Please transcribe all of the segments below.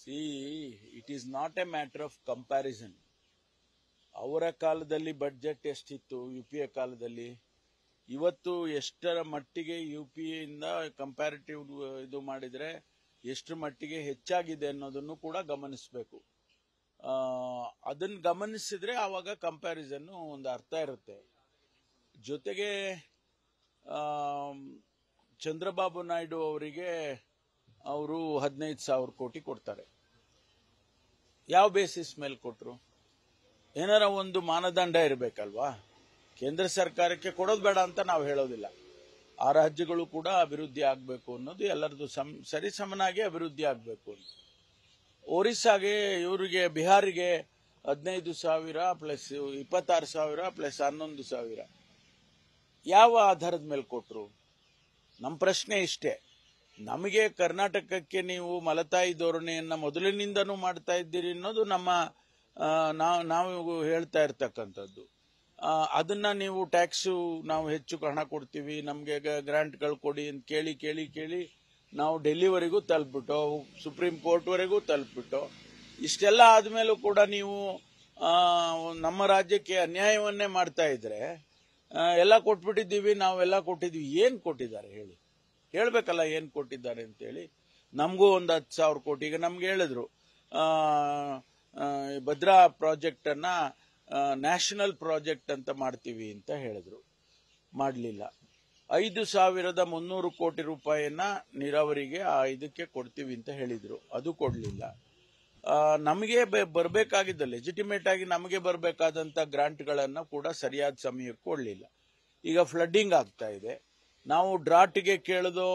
See, it is not a matter of comparison. ಅವರ ಕಾಲದಲ್ಲಿ budget ಎಷ್ಟಿತ್ತು, ಯುಪಿಎ ಕಾಲದಲ್ಲಿ, ಇವತ್ತು ಎಷ್ಟರ ಮಟ್ಟಿಗೆ ಯುಪಿಎ ಇಂದ ಕಂಪ್ಯಾರಿಟಿವ್ ಇದು ಮಾಡಿದ್ರೆ ಎಷ್ಟರ ಮಟ್ಟಿಗೆ ಹೆಚ್ಚಾಗಿದೆ ಅನ್ನೋದನ್ನು ಕೂಡ ಗಮನಿಸಬೇಕು. ಅದನ್ನ ಗಮನಿಸಿದ್ರೆ ಆವಾಗ ಕಂಪ್ಯಾರಿಸನ್ ಒಂದು ಅರ್ಥ ಇರುತ್ತೆ. ಜೊತೆಗೆ ಚಂದ್ರಬಾಬು ನಾಯ್ಡು ಅವರಿಗೆ ಅವರು 15,000 ಕೋಟಿ ಕೊಡ್ತಾರೆ. ಯಾವ ಬೇಸಿಸ್ ಮೇಲೆ ಕೊಟ್ರು? ಏನಾರ ಒಂದು ಮಾನದಂಡ ಇರಬೇಕಲ್ವಾ? ಕೇಂದ್ರ ಸರ್ಕಾರಕ್ಕೆ ಕೊಡೋದು ಬೇಡ ಅಂತ ನಾವು ಹೇಳೋದಿಲ್ಲ. ಆ ರಾಜ್ಯಗಳು ಕೂಡ ಅಭಿವೃದ್ಧಿ ಆಗಬೇಕು ಅನ್ನೋದು ಎಲ್ಲರದು ಸರಿಸಮನಾಗಿ ಅಭಿವೃದ್ಧಿ ಆಗಬೇಕು ಅಂತ. ಒರಿಸ್ಸಾಗೆ, ಇವರಿಗೆ ಬಿಹಾರಿಗೆ 15,000 ಪ್ಲಸ್ 26,000 ಪ್ಲಸ್ 11,000 ಯಾವ ಆಧಾರದ ಮೇಲೆ ಕೊಟ್ರು? ನಮ್ಮ ಪ್ರಶ್ನೆ ಇಷ್ಟೇ. ನಮಗೆ ಕರ್ನಾಟಕಕ್ಕೆ ನೀವು ಮಲತಾಯಿ ಧೋರಣೆಯನ್ನ ಮೊದಲಿನಿಂದನೂ ಮಾಡ್ತಾ ಇದ್ದೀರಿ ಅನ್ನೋದು ನಾವು ಹೇಳ್ತಾ ಇರ್ತಕ್ಕಂಥದ್ದು. ಅದನ್ನ ನೀವು ಟ್ಯಾಕ್ಸು ನಾವು ಹೆಚ್ಚು ಹಣ ಕೊಡ್ತೀವಿ, ನಮಗೆ ಗ್ರಾಂಟ್ಗಳು ಕೊಡಿ ಅಂತ ಕೇಳಿ ಕೇಳಿ ಕೇಳಿ ನಾವು ಡೆಲ್ಲಿವರೆಗೂ ತಲುಪಿಬಿಟ್ಟು, ಸುಪ್ರೀಂ ಕೋರ್ಟ್ವರೆಗೂ ತಲುಪಿಬಿಟ್ಟು, ಇಷ್ಟೆಲ್ಲ ಆದ್ಮೇಲೂ ಕೂಡ ನೀವು ನಮ್ಮ ರಾಜ್ಯಕ್ಕೆ ಅನ್ಯಾಯವನ್ನೇ ಮಾಡ್ತಾ ಇದ್ರೆ, ಎಲ್ಲ ಕೊಟ್ಬಿಟ್ಟಿದ್ದೀವಿ, ನಾವೆಲ್ಲ ಕೊಟ್ಟಿದ್ವಿ, ಏನ್ ಕೊಟ್ಟಿದ್ದಾರೆ ಹೇಳಿ? ಹೇಳ್ಬೇಕಲ್ಲ ಏನ್ ಕೊಟ್ಟಿದ್ದಾರೆ ಅಂತೇಳಿ. ನಮಗೂ ಒಂದು 10,000 ಕೋಟಿ, ಈಗ ನಮ್ಗೆ ಹೇಳಿದ್ರು ಭದ್ರಾ ಪ್ರಾಜೆಕ್ಟ್ ಅನ್ನ ನ್ಯಾಷನಲ್ ಪ್ರಾಜೆಕ್ಟ್ ಅಂತ ಮಾಡ್ತೀವಿ ಅಂತ ಹೇಳಿದ್ರು, ಮಾಡಲಿಲ್ಲ. 5,300 ಕೋಟಿ ರೂಪಾಯಿಯನ್ನ ನೀರಾವರಿಗೆ ಇದಕ್ಕೆ ಕೊಡ್ತೀವಿ ಅಂತ ಹೇಳಿದ್ರು, ಅದು ಕೊಡ್ಲಿಲ್ಲ. ನಮಗೆ ಬರಬೇಕಾಗಿದ್ದ ಲೆಜಿಟಿಮೇಟ್ ಆಗಿ ನಮಗೆ ಬರಬೇಕಾದಂತ ಗ್ರಾಂಟ್ಗಳನ್ನ ಕೂಡ ಸರಿಯಾದ ಸಮಯಕ್ಕೆ ಕೊಡ್ಲಿಲ್ಲ. ಈಗ ಫ್ಲಡ್ಡಿಂಗ್ ಆಗ್ತಾ ಇದೆ. ನಾವು ಡ್ರಾಟ್ಗೆ ಕೇಳೋದು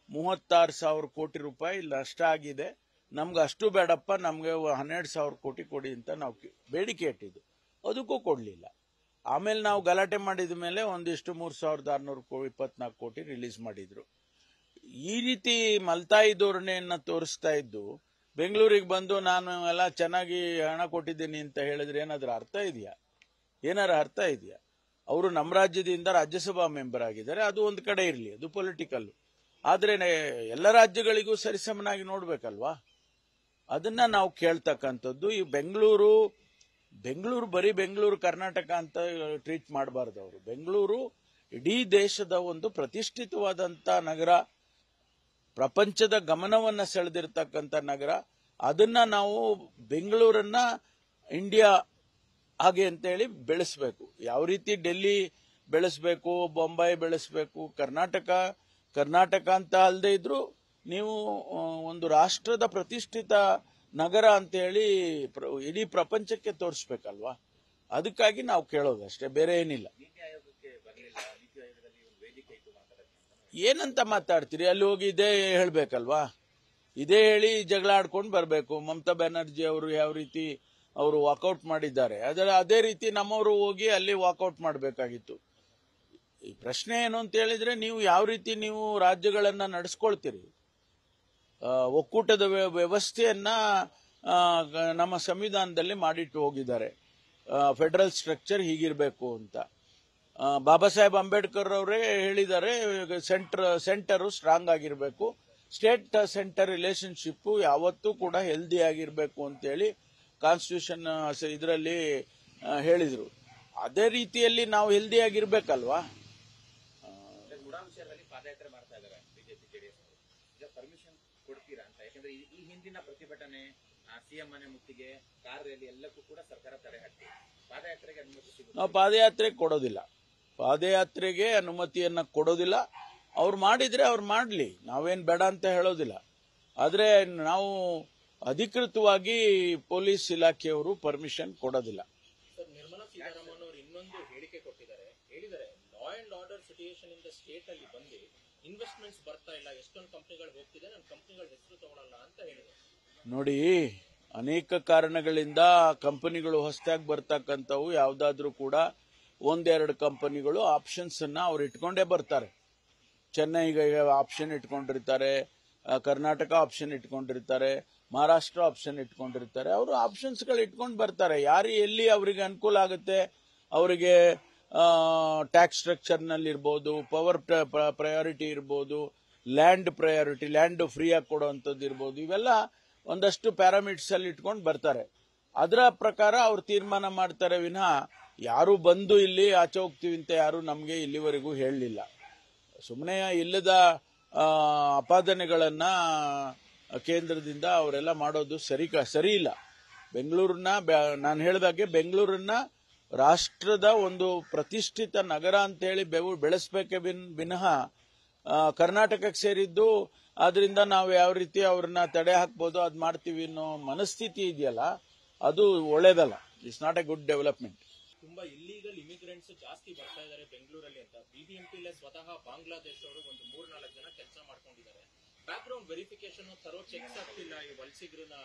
36,000 ಕೋಟಿ ರೂಪಾಯಿ ನಷ್ಟ ಆಗಿದೆ. ನಮ್ಗೆ ಅಷ್ಟು ಬೇಡಪ್ಪ, ನಮ್ಗೆ 12,000 ಕೋಟಿ ಕೊಡಿ ಅಂತ ನಾವು ಬೇಡಿಕೆ ಇಟ್ಟಿದ್ದು, ಅದಕ್ಕೂ ಕೊಡ್ಲಿಲ್ಲ. ಆಮೇಲೆ ನಾವು ಗಲಾಟೆ ಮಾಡಿದ ಮೇಲೆ ಒಂದಿಷ್ಟು 3,624 ಕೋಟಿ ರಿಲೀಸ್ ಮಾಡಿದ್ರು. ಈ ರೀತಿ ಮಲ್ತಾಯಿ ಧೋರಣೆಯನ್ನ ತೋರಿಸ್ತಾ ಇದ್ದು ಬೆಂಗಳೂರಿಗೆ ಬಂದು ನಾನು ಎಲ್ಲ ಚೆನ್ನಾಗಿ ಹಣ ಕೊಟ್ಟಿದ್ದೀನಿ ಅಂತ ಹೇಳಿದ್ರೆ ಏನಾದ್ರೂ ಅರ್ಥ ಇದೆಯಾ? ಏನಾರ ಅರ್ಥ ಇದೆಯಾ? ಅವರು ನಮ್ಮ ರಾಜ್ಯದಿಂದ ರಾಜ್ಯಸಭಾ ಮೆಂಬರ್ ಆಗಿದ್ದಾರೆ, ಅದು ಒಂದು ಕಡೆ ಇರಲಿ, ಅದು ಪೊಲಿಟಿಕಲ್. ಆದ್ರೆ ಎಲ್ಲ ರಾಜ್ಯಗಳಿಗೂ ಸರಿಸಮನಾಗಿ ನೋಡ್ಬೇಕಲ್ವಾ? ಅದನ್ನ ನಾವು ಕೇಳ್ತಕ್ಕಂಥದ್ದು. ಈ ಬೆಂಗಳೂರು ಬರೀ ಬೆಂಗಳೂರು ಕರ್ನಾಟಕ ಅಂತ ಟ್ರೀಟ್ ಮಾಡಬಾರ್ದು. ಅವರು ಬೆಂಗಳೂರು ಇಡೀ ದೇಶದ ಒಂದು ಪ್ರತಿಷ್ಠಿತವಾದಂತ ನಗರ, ಪ್ರಪಂಚದ ಗಮನವನ್ನ ಸೆಳೆದಿರ್ತಕ್ಕಂಥ ನಗರ. ಅದನ್ನ ನಾವು ಬೆಂಗಳೂರನ್ನ ಇಂಡಿಯಾ ಹಾಗೆ ಅಂತೇಳಿ ಬೆಳೆಸಬೇಕು. ಯಾವ ರೀತಿ ಡೆಲ್ಲಿ ಬೆಳೆಸಬೇಕು, ಬೊಂಬೈ ಬೆಳೆಸಬೇಕು, ಕರ್ನಾಟಕ ಅಂತ ಅಲ್ಲದೆ ಇದ್ರು ನೀವು ಒಂದು ರಾಷ್ಟ್ರದ ಪ್ರತಿಷ್ಠಿತ ನಗರ ಅಂತೇಳಿ ಇಡೀ ಪ್ರಪಂಚಕ್ಕೆ ತೋರಿಸ್ಬೇಕಲ್ವಾ? ಅದಕ್ಕಾಗಿ ನಾವು ಕೇಳೋದಷ್ಟೇ, ಬೇರೆ ಏನಿಲ್ಲ. ಏನಂತ ಮಾತಾಡ್ತೀರಿ? ಅಲ್ಲಿ ಹೋಗಿ ಇದೇ ಹೇಳ್ಬೇಕಲ್ವಾ? ಇದೇ ಹೇಳಿ ಜಗಳ ಆಡ್ಕೊಂಡು ಬರಬೇಕು. ಮಮತಾ ಬ್ಯಾನರ್ಜಿ ಅವರು ಯಾವ ರೀತಿ ಅವರು ವಾಕೌಟ್ ಮಾಡಿದ್ದಾರೆ, ಅದೇ ರೀತಿ ನಮ್ಮವರು ಹೋಗಿ ಅಲ್ಲಿ ವಾಕೌಟ್ ಮಾಡಬೇಕಾಗಿತ್ತು. ಈ ಪ್ರಶ್ನೆ ಏನು ಅಂತ ಹೇಳಿದ್ರೆ, ನೀವು ಯಾವ ರೀತಿ ನೀವು ರಾಜ್ಯಗಳನ್ನ ನಡೆಸ್ಕೊಳ್ತೀರಿ? ಒಕ್ಕೂಟದ ವ್ಯವಸ್ಥೆಯನ್ನ ನಮ್ಮ ಸಂವಿಧಾನದಲ್ಲಿ ಮಾಡಿಟ್ಟು ಹೋಗಿದ್ದಾರೆ. ಫೆಡರಲ್ ಸ್ಟ್ರಕ್ಚರ್ ಹೀಗಿರಬೇಕು ಅಂತ. ಬಾಬಾ ಸಾಹೇಬ್ ಅಂಬೇಡ್ಕರ್ ಅವರೇ ಹೇಳಿದ್ದಾರೆ, ಸೆಂಟರ್ ಸ್ಟ್ರಾಂಗ್ ಆಗಿರಬೇಕು, ಸ್ಟೇಟ್ ಸೆಂಟರ್ ರಿಲೇಶನ್ಶಿಪ್ ಯಾವತ್ತೂ ಕೂಡ ಹೆಲ್ದಿ ಆಗಿರಬೇಕು ಅಂತೇಳಿ ಕಾನ್ಸ್ಟಿಟ್ಯೂಷನ್ ಇದರಲ್ಲಿ ಹೇಳಿದ್ರು. ಅದೇ ರೀತಿಯಲ್ಲಿ ನಾವು ಹೆಲ್ದಿ ಆಗಿರ್ಬೇಕಲ್ವಾ? ಪಾದಯಾತ್ರೆ ಮಾಡ್ತಾ ಇದ್ದಾರೆ ಬಿಜೆಪಿ ಜೆಡಿಎಸ್. ಈಗ ಪರ್ಮಿಷನ್ ಕೊಡ್ತೀರಾ ಅಂತ? ಯಾಕಂದ್ರೆ ಈ ಹಿಂದಿನ ಪ್ರತಿಭಟನೆ, ಸಿಎಂ ಮನೆ ಮುತ್ತಿಗೆ, ಕಾರ್ ರ್ಯಾಲಿ ಎಲ್ಲಕ್ಕೂ ಕೂಡ ಸರ್ಕಾರ ತಡೆ ಹಾಕ್ತಿದೆ. ಪಾದಯಾತ್ರೆಗೆ ಅನುಮತಿ ಸಿಗುತ್ತೆ? ನಾವು ಪಾದಯಾತ್ರೆಗೆ ಕೊಡೋದಿಲ್ಲ, ಪಾದಯಾತ್ರೆಗೆ ಅನುಮತಿಯನ್ನ ಕೊಡೋದಿಲ್ಲ. ಅವ್ರು ಮಾಡಿದ್ರೆ ಅವ್ರು ಮಾಡ್ಲಿ, ನಾವೇನ್ ಬೇಡ ಅಂತ ಹೇಳೋದಿಲ್ಲ. ಆದ್ರೆ ನಾವು ಅಧಿಕೃತವಾಗಿ ಪೊಲೀಸ್ ಇಲಾಖೆಯವರು ಪರ್ಮಿಷನ್ ಕೊಡೋದಿಲ್ಲ. ನಿರ್ಮಲಾ ಸೀತಾರಾಮನ್ ಅವರು ಇನ್ನೊಂದು ಹೇಳಿಕೆ ಕೊಟ್ಟಿದ್ದಾರೆ. ಹೇಳಿದ್ದಾರೆ, ಲಾ ಅಂಡ್ ಆರ್ಡರ್ ಸಿಚುಯೇಷನ್ ಇಂದ ಸ್ಟೇಟ್ ಅಲ್ಲಿ ಬಂದು ಇನ್ವೆಸ್ಟ್ಮೆಂಟ್ಸ್ ಬರ್ತಾ ಇಲ್ಲ, ಎಷ್ಟೊಂದು ಕಂಪನಿಗಳು ಹೋಗ್ತಿದೆ, ನನ್ನ ಕಂಪನಿಗಳ ಹೆಸರು ತಗೊಳ್ಳಲ್ಲ ಅಂತ ಹೇಳಿದ್ದಾರೆ. ನೋಡಿ, ಅನೇಕ ಕಾರಣಗಳಿಂದ ಕಂಪನಿಗಳು ಹೊಸದಾಗಿ ಬರ್ತಕ್ಕಂಥವು ಯಾವ್ದಾದ್ರೂ ಕೂಡ ಒಂದೆರಡು ಕಂಪನಿಗಳು ಆಪ್ಷನ್ಸ್ ಅನ್ನ ಅವ್ರು ಇಟ್ಕೊಂಡೇ ಬರ್ತಾರೆ. ಚೆನ್ನೈಗೆ ಆಪ್ಷನ್ ಇಟ್ಕೊಂಡಿರ್ತಾರೆ, ಕರ್ನಾಟಕ ಆಪ್ಷನ್ ಇಟ್ಕೊಂಡಿರ್ತಾರೆ, ಮಹಾರಾಷ್ಟ್ರ ಆಪ್ಷನ್ ಇಟ್ಕೊಂಡಿರ್ತಾರೆ. ಅವರು ಆಪ್ಷನ್ಸ್ಗಳು ಇಟ್ಕೊಂಡು ಬರ್ತಾರೆ. ಯಾರು ಎಲ್ಲಿ ಅವರಿಗೆ ಅನುಕೂಲ ಆಗುತ್ತೆ, ಅವರಿಗೆ ಟ್ಯಾಕ್ಸ್ ಸ್ಟ್ರಕ್ಚರ್ ನಲ್ಲಿ ಇರ್ಬೋದು, ಪವರ್ ಪ್ರಯಾರಿಟಿ ಇರ್ಬೋದು, ಲ್ಯಾಂಡ್ ಪ್ರಯಾರಿಟಿ, ಲ್ಯಾಂಡ್ ಫ್ರೀಯಾಗಿ ಕೊಡುವಂಥದ್ದು ಇರ್ಬೋದು. ಇವೆಲ್ಲ ಒಂದಷ್ಟು ಪ್ಯಾರಾಮೀಟರ್ಸ್ ಅಲ್ಲಿ ಇಟ್ಕೊಂಡು ಬರ್ತಾರೆ. ಅದರ ಪ್ರಕಾರ ಅವ್ರು ತೀರ್ಮಾನ ಮಾಡ್ತಾರೆ ವಿನಃ ಯಾರು ಬಂದು ಇಲ್ಲಿ ಆಚೆ ಹೋಗ್ತೀವಿ ಅಂತ ಯಾರು ನಮಗೆ ಇಲ್ಲಿವರೆಗೂ ಹೇಳಲಿಲ್ಲ. ಸುಮ್ಮನೆ ಇಲ್ಲದ ಅಪಾದನೆಗಳನ್ನ ಕೇಂದ್ರದಿಂದ ಅವರೆಲ್ಲ ಮಾಡೋದು ಸರಿ ಇಲ್ಲ. ಬೆಂಗಳೂರನ್ನ ನಾನು ಹೇಳಿದಾಗೆ ಬೆಂಗಳೂರನ್ನ ರಾಷ್ಟ್ರದ ಒಂದು ಪ್ರತಿಷ್ಠಿತ ನಗರ ಅಂತ ಹೇಳಿ ಬೆಳೆಸಬೇಕೆ ವಿನಃ ಕರ್ನಾಟಕಕ್ಕೆ ಸೇರಿದ್ದು ಆದ್ರಿಂದ ನಾವು ಯಾವ ರೀತಿ ಅವ್ರನ್ನ ತಡೆ ಹಾಕ್ಬೋದು ಅದು ಮಾಡ್ತೀವಿ ಅನ್ನೋ ಮನಸ್ಥಿತಿ ಇದೆಯಲ್ಲ, ಅದು ಒಳ್ಳೇದಲ್ಲ. It's not A good development. ತುಂಬಾ ಇಲ್ಲಿಗಲ್ ಇಮಿಗ್ರೆಂಟ್ಸ್ ಜಾಸ್ತಿ ಬರ್ತಾ ಇದ್ದಾರೆ ಬೆಂಗಳೂರಲ್ಲಿ ಅಂತ ಬಿಬಿಎಂಪಿಲೇ ಸ್ವತಃ ಬಾಂಗ್ಲಾದೇಶ ಅವರು ಒಂದು 3-4 ಜನ ಕೆಲಸ ಮಾಡ್ಕೊಂಡಿದ್ದಾರೆ. ಬ್ಯಾಕ್ ಗ್ರೌಂಡ್ ವೆರಿಫಿಕೇಶನ್ ತರೋ ಚೆಕ್ಸ್ ಆಗ್ತಿಲ್ಲ ಈ ವಲಸಿಗರನ್ನ.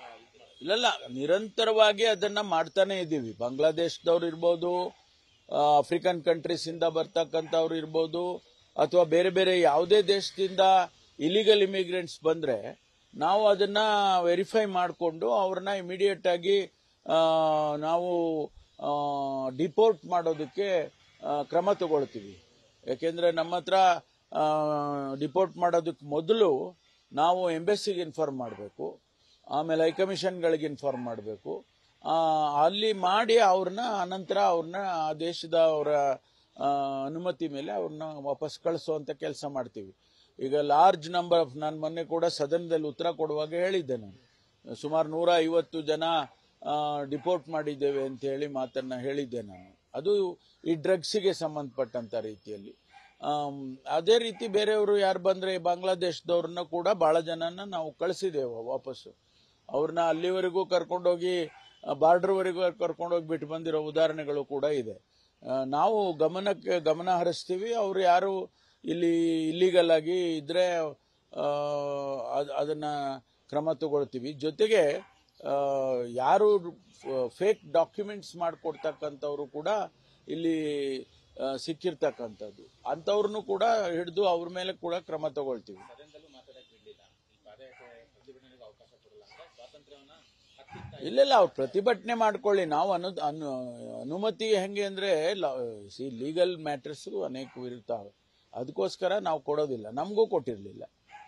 ಇಲ್ಲ, ನಿರಂತರವಾಗಿ ಅದನ್ನ ಮಾಡ್ತಾನೆ ಇದ್ದೀವಿ. ಬಾಂಗ್ಲಾದೇಶದವ್ರು ಇರ್ಬೋದು, ಆಫ್ರಿಕನ್ ಕಂಟ್ರೀಸ್ ಇಂದ ಬರ್ತಕ್ಕಂಥವ್ರು ಇರ್ಬೋದು, ಅಥವಾ ಬೇರೆ ಬೇರೆ ಯಾವುದೇ ದೇಶದಿಂದ ಇಲಿಗಲ್ ಇಮಿಗ್ರೆಂಟ್ಸ್ ಬಂದ್ರೆ ನಾವು ಅದನ್ನ ವೆರಿಫೈ ಮಾಡಿಕೊಂಡು ಅವ್ರನ್ನ ಇಮಿಡಿಯೇಟ್ ಆಗಿ ನಾವು ಡಿಪೋರ್ಟ್ ಮಾಡೋದಕ್ಕೆ ಕ್ರಮ ತಗೊಳ್ತೀವಿ. ಯಾಕೆಂದ್ರೆ ನಮ್ಮ ಹತ್ರ ಡಿಪೋರ್ಟ್ ಮಾಡೋದಕ್ಕೆ ಮೊದಲು ನಾವು ಎಂಬೆಸಿಗೆ ಇನ್ಫಾರ್ಮ್ ಮಾಡಬೇಕು, ಆಮೇಲೆ ಹೈಕಮಿಷನ್ಗಳಿಗೆ ಇನ್ಫಾರ್ಮ್ ಮಾಡಬೇಕು. ಅಲ್ಲಿ ಮಾಡಿ ಅವ್ರನ್ನ ಅನಂತರ ಅವ್ರನ್ನ ಆ ದೇಶದ ಅವರ ಅನುಮತಿ ಮೇಲೆ ಅವ್ರನ್ನ ವಾಪಸ್ ಕಳಿಸುವಂತ ಕೆಲಸ ಮಾಡ್ತೀವಿ. ಈಗ ಲಾರ್ಜ್ ನಂಬರ್ ಆಫ್, ನಾನು ಮೊನ್ನೆ ಕೂಡ ಸದನದಲ್ಲಿ ಉತ್ತರ ಕೊಡುವಾಗ ಹೇಳಿದ್ದೆ, ನಾನು ಸುಮಾರು 150 ಜನ ಡಿಪೋರ್ಟ್ ಮಾಡಿದ್ದೇವೆ ಅಂತ ಹೇಳಿ ಮಾತನ್ನ ಹೇಳಿದ್ದೆ ನಾನು. ಅದು ಈ ಡ್ರಗ್ಸಿಗೆ ಸಂಬಂಧಪಟ್ಟಂತ ರೀತಿಯಲ್ಲಿ. ಅದೇ ರೀತಿ ಬೇರೆಯವರು ಯಾರು ಬಂದ್ರೆ ಬಾಂಗ್ಲಾದೇಶದವ್ರನ್ನ ಕೂಡ ಬಹಳ ಜನನ ನಾವು ಕಳಿಸಿದ್ದೇವೆ ವಾಪಸ್ಸು. ಅವ್ರನ್ನ ಅಲ್ಲಿವರೆಗೂ ಕರ್ಕೊಂಡೋಗಿ ಬಾರ್ಡರ್ವರೆಗೂ ಕರ್ಕೊಂಡೋಗಿ ಬಿಟ್ಟು ಬಂದಿರೋ ಉದಾಹರಣೆಗಳು ಕೂಡ ಇದೆ. ನಾವು ಗಮನ ಹರಿಸ್ತೀವಿ. ಅವ್ರು ಯಾರು ಇಲ್ಲಿ ಇಲ್ಲಿಗಲ್ ಆಗಿ ಇದ್ರೆ ಅದನ್ನ ಕ್ರಮ ತಗೊಳ್ತೀವಿ. ಜೊತೆಗೆ ಯಾರು ಫೇಕ್ ಡಾಕ್ಯುಮೆಂಟ್ಸ್ ಮಾಡಿಕೊಡ್ತಕ್ಕಂಥವ್ರು ಕೂಡ ಇಲ್ಲಿ ಸಿಕ್ಕಿರ್ತಕ್ಕಂಥದ್ದು, ಅಂಥವ್ರನ್ನು ಕೂಡ ಹಿಡಿದು ಅವ್ರ ಮೇಲೆ ಕೂಡ ಕ್ರಮ ತಗೊಳ್ತೀವಿ. ಇಲ್ಲ, ಅವ್ರು ಪ್ರತಿಭಟನೆ ಮಾಡ್ಕೊಳ್ಳಿ. ನಾವು ಅನುಮತಿ ಹೆಂಗೆ ಅಂದ್ರೆ ಲೀಗಲ್ ಮ್ಯಾಟರ್ಸ್ ಅನೇಕ ಇರ್ತಾವೆ, ಅದಕ್ಕೋಸ್ಕರ ನಾವು ಕೊಡೋದಿಲ್ಲ. ನಮಗೂ ಕೊಟ್ಟಿರ್ಲಿಲ್ಲ.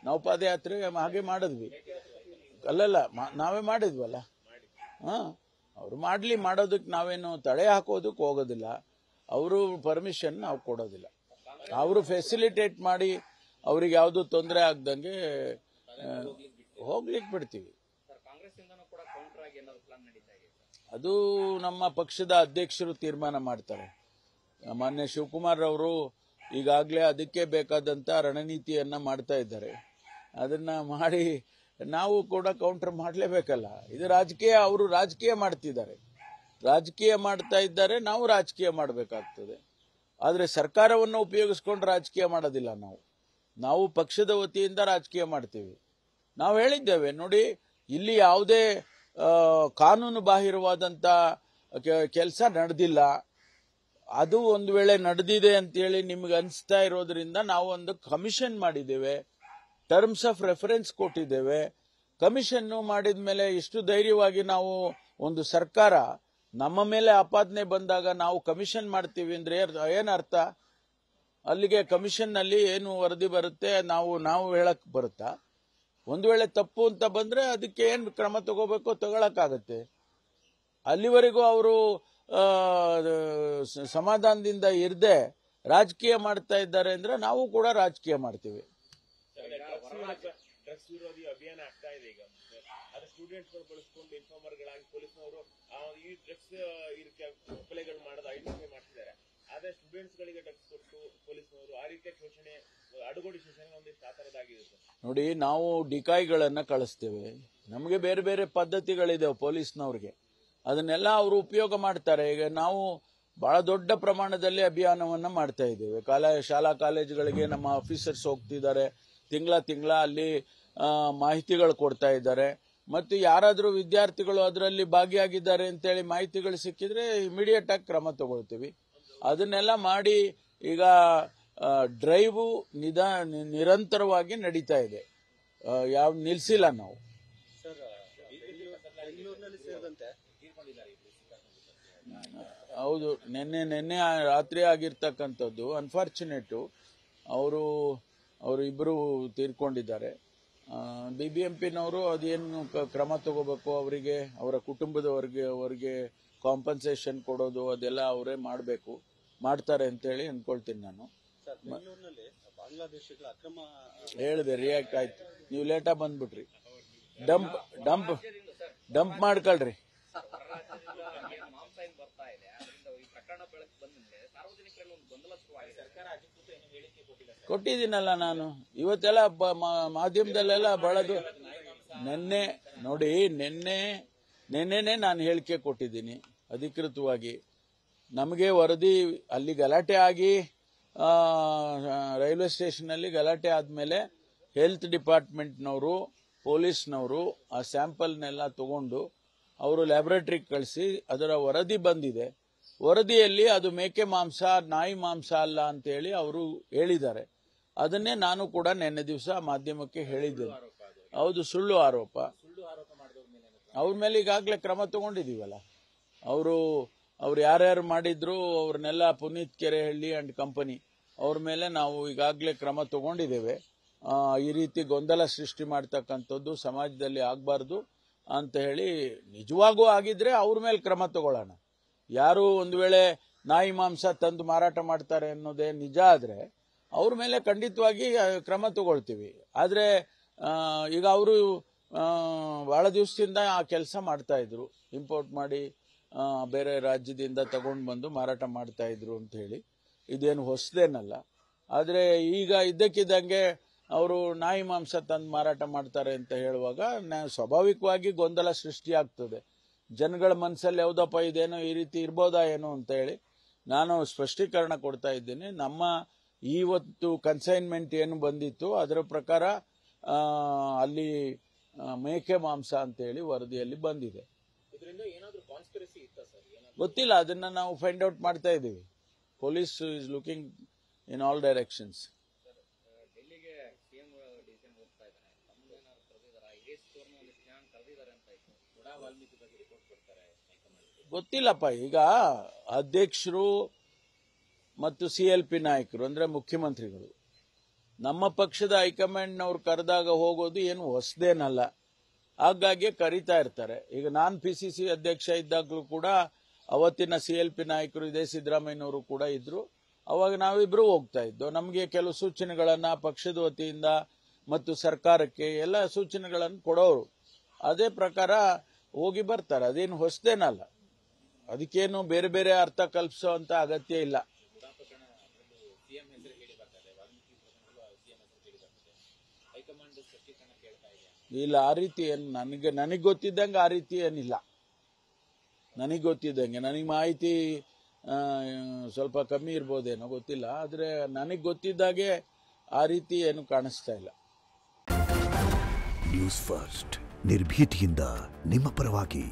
ನಾವು ಪಾದಯಾತ್ರೆ ಹಾಗೆ ಮಾಡಿದ್ವಿ. ಅಲ್ಲಲ್ಲ, ನಾವೇ ಮಾಡಿದ್ವಲ್ಲ. ಅವ್ರು ಮಾಡೋದಕ್ಕೆ ನಾವೇನು ತಡೆ ಹಾಕೋದಕ್ಕೆ ಹೋಗೋದಿಲ್ಲ. ಅವರು ಪರ್ಮಿಷನ್ ನಾವು ಕೊಡೋದಿಲ್ಲ. ಅವರು ಫೆಸಿಲಿಟೇಟ್ ಮಾಡಿ ಅವ್ರಿಗೆ ಯಾವುದು ತೊಂದರೆ ಆಗ್ದಂಗೆ ಹೋಗ್ಲಿಕ್ಕೆ ಬಿಡ್ತೀವಿ. ಅದು ನಮ್ಮ ಪಕ್ಷದ ಅಧ್ಯಕ್ಷರು ತೀರ್ಮಾನ ಮಾಡ್ತಾರೆ. ಮಾನ್ಯ ಶಿವಕುಮಾರ್ ಅವರು ಈಗಾಗಲೇ ಅದಕ್ಕೆ ಬೇಕಾದಂತ ರಣನೀತಿಯನ್ನ ಮಾಡ್ತಾ ಇದ್ದಾರೆ. ಅದನ್ನ ಮಾಡಿ ನಾವು ಕೂಡ ಕೌಂಟರ್ ಮಾಡಲೇಬೇಕಲ್ಲ. ಇದು ರಾಜಕೀಯ, ಅವರು ರಾಜಕೀಯ ಮಾಡ್ತಿದ್ದಾರೆ, ರಾಜಕೀಯ ಮಾಡ್ತಾ ಇದ್ದಾರೆ, ನಾವು ರಾಜಕೀಯ ಮಾಡಬೇಕಾಗ್ತದೆ. ಆದ್ರೆ ಸರ್ಕಾರವನ್ನು ಉಪಯೋಗಿಸ್ಕೊಂಡು ರಾಜಕೀಯ ಮಾಡೋದಿಲ್ಲ. ನಾವು ಪಕ್ಷದ ವತಿಯಿಂದ ರಾಜಕೀಯ ಮಾಡ್ತೀವಿ. ನಾವು ಹೇಳಿದ್ದೇವೆ ನೋಡಿ, ಇಲ್ಲಿ ಯಾವುದೇ ಕಾನೂನು ಬಾಹಿರವಾದಂತ ಕೆಲಸ ನಡೆದಿಲ್ಲ. ಅದು ಒಂದು ವೇಳೆ ನಡೆದಿದೆ ಅಂತೇಳಿ ನಿಮ್ಗೆ ಅನಿಸ್ತಾ ಇರೋದ್ರಿಂದ ನಾವು ಒಂದು ಕಮಿಷನ್ ಮಾಡಿದ್ದೇವೆ, ಟರ್ಮ್ಸ್ ಆಫ್ ರೆಫರೆನ್ಸ್ ಕೊಟ್ಟಿದ್ದೇವೆ. ಕಮಿಷನ್ ಮಾಡಿದ ಮೇಲೆ ಇಷ್ಟು ಧೈರ್ಯವಾಗಿ ನಾವು ಒಂದು ಸರ್ಕಾರ ನಮ್ಮ ಮೇಲೆ ಆಪಾದನೆ ಬಂದಾಗ ನಾವು ಕಮಿಷನ್ ಮಾಡ್ತೀವಿ ಅಂದ್ರೆ ಏನರ್ಥ? ಅಲ್ಲಿಗೆ ಕಮಿಷನ್ ನಲ್ಲಿ ಏನು ವರದಿ ಬರುತ್ತೆ ನಾವು ಹೇಳಕ್ ಬರುತ್ತಾ? ಒಂದು ವೇಳೆ ತಪ್ಪು ಅಂತ ಬಂದ್ರೆ ಅದಕ್ಕೆ ಏನ್ ಕ್ರಮ ತಗೋಬೇಕೋ ತಗೊಳಕಾಗತ್ತೆ. ಅಲ್ಲಿವರೆಗೂ ಅವರು ಸಮಾಧಾನದಿಂದ ಇರದೆ ರಾಜಕೀಯ ಮಾಡ್ತಾ ಇದ್ದಾರೆ ಅಂದ್ರೆ ನಾವು ಕೂಡ ರಾಜಕೀಯ ಮಾಡ್ತೀವಿ. ಡ್ರಗ್ಸ್ ವಿರೋಧಿ ಅಭಿಯಾನ ಆಗ್ತಾ ಇದೆ ಈಗ. ಅದು ಸ್ಟೂಡೆಂಟ್ಸ್ ಬಳಸ್ಕೊಂಡು ಇನ್ಫಾರ್ಮರ್ಗಳಾಗಿ ಪೊಲೀಸ್ನವರು ಈ ಡ್ರಗ್ಸ್ ಕೊಲೆಗಳು ಮಾಡೋದು ಐಡೆಂಟಿಫೈ ಮಾಡ್ತಿದ್ದಾರೆ. ಆದ್ರೆ ಸ್ಟೂಡೆಂಟ್ಸ್ ಗಳಿಗೆ ಡ್ರಗ್ಸ್ ಕೊಟ್ಟು ಪೊಲೀಸ್ನವರು ಆ ರೀತಿಯ ಶೋಷಣೆ, ಅಡುಗೋಡಿ ಶೋಷಣೆ ಒಂದಿಷ್ಟು ಆ ತರದಾಗಿದೆ ಸರ್. ನೋಡಿ, ನಾವು ಡಿಕಾಯ್ಗಳನ್ನ ಕಳಿಸ್ತೇವೆ. ನಮಗೆ ಬೇರೆ ಬೇರೆ ಪದ್ಧತಿಗಳಿದೆ ಪೊಲೀಸ್ನವ್ರಿಗೆ, ಅದನ್ನೆಲ್ಲ ಅವರು ಉಪಯೋಗ ಮಾಡ್ತಾರೆ. ಈಗ ನಾವು ಬಹಳ ದೊಡ್ಡ ಪ್ರಮಾಣದಲ್ಲಿ ಅಭಿಯಾನವನ್ನ ಮಾಡ್ತಾ ಇದ್ದೇವೆ. ಶಾಲಾ ಕಾಲೇಜುಗಳಿಗೆ ನಮ್ಮ ಆಫೀಸರ್ಸ್ ಹೋಗ್ತಿದ್ದಾರೆ, ತಿಂಗಳ ಅಲ್ಲಿ ಮಾಹಿತಿಗಳು ಕೊಡ್ತಾ ಇದ್ದಾರೆ. ಮತ್ತು ಯಾರಾದರೂ ವಿದ್ಯಾರ್ಥಿಗಳು ಅದರಲ್ಲಿ ಭಾಗಿಯಾಗಿದ್ದಾರೆ ಅಂತೇಳಿ ಮಾಹಿತಿಗಳು ಸಿಕ್ಕಿದ್ರೆ ಇಮಿಡಿಯೇಟ್ ಆಗಿ ಕ್ರಮ ತಗೊಳ್ತೀವಿ. ಅದನ್ನೆಲ್ಲ ಮಾಡಿ ಈಗ ಡ್ರೈವು ನಿರಂತರವಾಗಿ ನಡೀತಾ ಇದೆ, ಯಾವ ನಿಲ್ಸಿಲ್ಲ ನಾವು. ಹೌದು, ನಿನ್ನೆ ರಾತ್ರಿ ಆಗಿರ್ತಕ್ಕಂಥದ್ದು ಅನ್ಫಾರ್ಚುನೇಟು. ಅವರು ಅವರು ಇಬ್ಬರು ತೀರ್ಕೊಂಡಿದ್ದಾರೆ. BBMPನವರು ಅದೇನು ಕ್ರಮ ತಗೋಬೇಕು, ಅವರಿಗೆ ಅವರ ಕುಟುಂಬದವರಿಗೆ ಕಾಂಪನ್ಸೇಷನ್ ಕೊಡೋದು ಅದೆಲ್ಲ ಅವರೇ ಮಾಡಬೇಕು, ಮಾಡ್ತಾರೆ ಅಂತೇಳಿ ಅನ್ಕೊಳ್ತೀನಿ ನಾನು. ಹೇಳಿದೆ, ರಿಯಾಕ್ಟ್ ಆಯ್ತು. ನೀವು ಲೇಟಾಗಿ ಬಂದ್ಬಿಟ್ರಿ. ಡಂಪ್ ಮಾಡ್ಕೊಳ್ರಿ. ಕೊಟ್ಟಿದ್ದೀನಲ್ಲ ನಾನು ಇವತ್ತೆಲ್ಲ ಮಾಧ್ಯಮದಲ್ಲೆಲ್ಲ ಬಳದು. ನಿನ್ನೆನೆ ನಾನು ಹೇಳಿಕೆ ಕೊಟ್ಟಿದ್ದೀನಿ ಅಧಿಕೃತವಾಗಿ. ನಮಗೆ ವರದಿ ಅಲ್ಲಿ ಗಲಾಟೆ ಆಗಿ ರೈಲ್ವೆ ಸ್ಟೇಷನ್ ಗಲಾಟೆ ಆದ್ಮೇಲೆ ಹೆಲ್ತ್ ಡಿಪಾರ್ಟ್ಮೆಂಟ್ನವರು, ಪೊಲೀಸ್ನವರು ಆ ಸ್ಯಾಂಪಲ್ನೆಲ್ಲ ತಗೊಂಡು ಅವರು ಲ್ಯಾಬೊರೇಟರಿಗೆ ಕಳಿಸಿ ಅದರ ವರದಿ ಬಂದಿದೆ. ವರದಿಯಲ್ಲಿ ಅದು ಮೇಕೆ ಮಾಂಸ, ನಾಯಿ ಮಾಂಸ ಅಲ್ಲ ಅಂತೇಳಿ ಅವರು ಹೇಳಿದ್ದಾರೆ. ಅದನ್ನೇ ನಾನು ಕೂಡ ನಿನ್ನೆ ದಿವಸ ಮಾಧ್ಯಮಕ್ಕೆ ಹೇಳಿದ್ದೇನೆ. ಹೌದು, ಸುಳ್ಳು ಆರೋಪ. ಅವ್ರ ಮೇಲೆ ಈಗಾಗಲೇ ಕ್ರಮ ತಗೊಂಡಿದೀವಲ್ಲ. ಅವ್ರು ಯಾರ್ಯಾರು ಮಾಡಿದ್ರು ಅವ್ರನ್ನೆಲ್ಲ ಪುನೀತ್ ಕೆರೆಹಳ್ಳಿ ಅಂಡ್ ಕಂಪನಿ ಅವ್ರ ಮೇಲೆ ನಾವು ಈಗಾಗಲೇ ಕ್ರಮ ತಗೊಂಡಿದ್ದೇವೆ. ಈ ರೀತಿ ಗೊಂದಲ ಸೃಷ್ಟಿ ಮಾಡ್ತಕ್ಕಂಥದ್ದು ಸಮಾಜದಲ್ಲಿ ಆಗಬಾರ್ದು ಅಂತ ಹೇಳಿ, ನಿಜವಾಗೂ ಆಗಿದ್ರೆ ಅವ್ರ ಮೇಲೆ ಕ್ರಮ ತಗೊಳ್ಳೋಣ. ಯಾರು ಒಂದು ವೇಳೆ ನಾಯಿ ಮಾಂಸ ತಂದು ಮಾರಾಟ ಮಾಡ್ತಾರೆ ಅನ್ನೋದೇ ನಿಜ ಆದ್ರೆ ಅವ್ರ ಮೇಲೆ ಖಂಡಿತವಾಗಿ ಕ್ರಮ ತಗೊಳ್ತೀವಿ. ಆದ್ರೆ ಈಗ ಅವರು ಬಹಳ ದಿವಸದಿಂದ ಆ ಕೆಲಸ ಮಾಡ್ತಾ ಇದ್ರು, ಇಂಪೋರ್ಟ್ ಮಾಡಿ ಬೇರೆ ರಾಜ್ಯದಿಂದ ತಗೊಂಡು ಬಂದು ಮಾರಾಟ ಮಾಡ್ತಾ ಇದ್ರು ಅಂತ ಹೇಳಿ. ಇದೇನು ಹೊಸದೇನಲ್ಲ. ಆದ್ರೆ ಈಗ ಇದ್ದಕ್ಕಿದ್ದಂಗೆ ಅವರು ನಾಯಿ ಮಾಂಸ ತಂದು ಮಾರಾಟ ಮಾಡ್ತಾರೆ ಅಂತ ಹೇಳುವಾಗ ಸ್ವಾಭಾವಿಕವಾಗಿ ಗೊಂದಲ ಸೃಷ್ಟಿಯಾಗ್ತದೆ. ಜನಗಳ ಮನಸ್ಸಲ್ಲಿ ಯಾವುದಪ್ಪ ಇದೇನೋ ಈ ರೀತಿ ಇರ್ಬೋದಾ ಏನೋ ಅಂತ ಹೇಳಿ ನಾನು ಸ್ಪಷ್ಟೀಕರಣ ಕೊಡ್ತಾ ಇದ್ದೀನಿ. ನಮ್ಮ ಇವತ್ತು ಕನ್ಸೈನ್ಮೆಂಟ್ ಏನು ಬಂದಿತ್ತು ಅದರ ಪ್ರಕಾರ ಅಲ್ಲಿ ಮೇಕೆ ಮಾಂಸ ಅಂತ ಹೇಳಿ ವರದಿಯಲ್ಲಿ ಬಂದಿದೆ. ಗೊತ್ತಿಲ್ಲ, ಅದನ್ನ ನಾವು ಫೈಂಡ್ ಔಟ್ ಮಾಡ್ತಾ ಇದ್ದೀವಿ. Police is looking in all directions. ಗೊತ್ತಿಲ್ಲಪ್ಪ. ಈಗ ಅಧ್ಯಕ್ಷರು ಮತ್ತು CLP ನಾಯಕರು ಅಂದ್ರೆ ಮುಖ್ಯಮಂತ್ರಿಗಳು ನಮ್ಮ ಪಕ್ಷದ ಹೈಕಮಾಂಡ್ನವ್ರು ಕರೆದಾಗ ಹೋಗೋದು ಏನು ಹೊಸದೇನಲ್ಲ. ಹಾಗಾಗಿ ಕರೀತಾ ಇರ್ತಾರೆ. ಈಗ ನಾನು PCC ಅಧ್ಯಕ್ಷ ಇದ್ದಾಗಲೂ ಕೂಡ ಅವತ್ತಿನ CLP ನಾಯಕರು ಇದೇ ಸಿದ್ದರಾಮಯ್ಯನವರು ಕೂಡ ಇದ್ರು. ಅವಾಗ ನಾವಿಬ್ರು ಹೋಗ್ತಾ ಇದ್ದೋ. ನಮಗೆ ಕೆಲವು ಸೂಚನೆಗಳನ್ನ ಪಕ್ಷದ ವತಿಯಿಂದ ಮತ್ತು ಸರ್ಕಾರಕ್ಕೆ ಎಲ್ಲ ಸೂಚನೆಗಳನ್ನು ಕೊಡೋರು. ಅದೇ ಪ್ರಕಾರ ಹೋಗಿ ಬರ್ತಾರೆ. ಅದೇನು ಹೊಸದೇನಲ್ಲ. ಅದಕ್ಕೇನು ಬೇರೆ ಬೇರೆ ಅರ್ಥ ಕಲ್ಪಿಸೋ ಅಂತ ಅಗತ್ಯ ಇಲ್ಲ. ಇಲ್ಲ, ಆ ರೀತಿ ಏನು ನನಗೆ ಗೊತ್ತಿದ್ದಂಗೆ ಆ ರೀತಿ ಏನಿಲ್ಲ. ನನಗೆ ಗೊತ್ತಿದ್ದಂಗೆ, ನನಗೆ ಮಾಹಿತಿ ಸ್ವಲ್ಪ ಕಮ್ಮಿ ಇರ್ಬೋದೇನೋ ಗೊತ್ತಿಲ್ಲ. ಆದ್ರೆ ನನಗೆ ಗೊತ್ತಿದ್ದಾಗೆ ಆ ರೀತಿ ಏನು ಕಾಣಿಸ್ತಾ ಇಲ್ಲ. ನ್ಯೂಸ್ ಫಸ್ಟ್, ನಿರ್ಭೀತಿಯಿಂದ ನಿಮ್ಮ ಪರವಾಗಿ.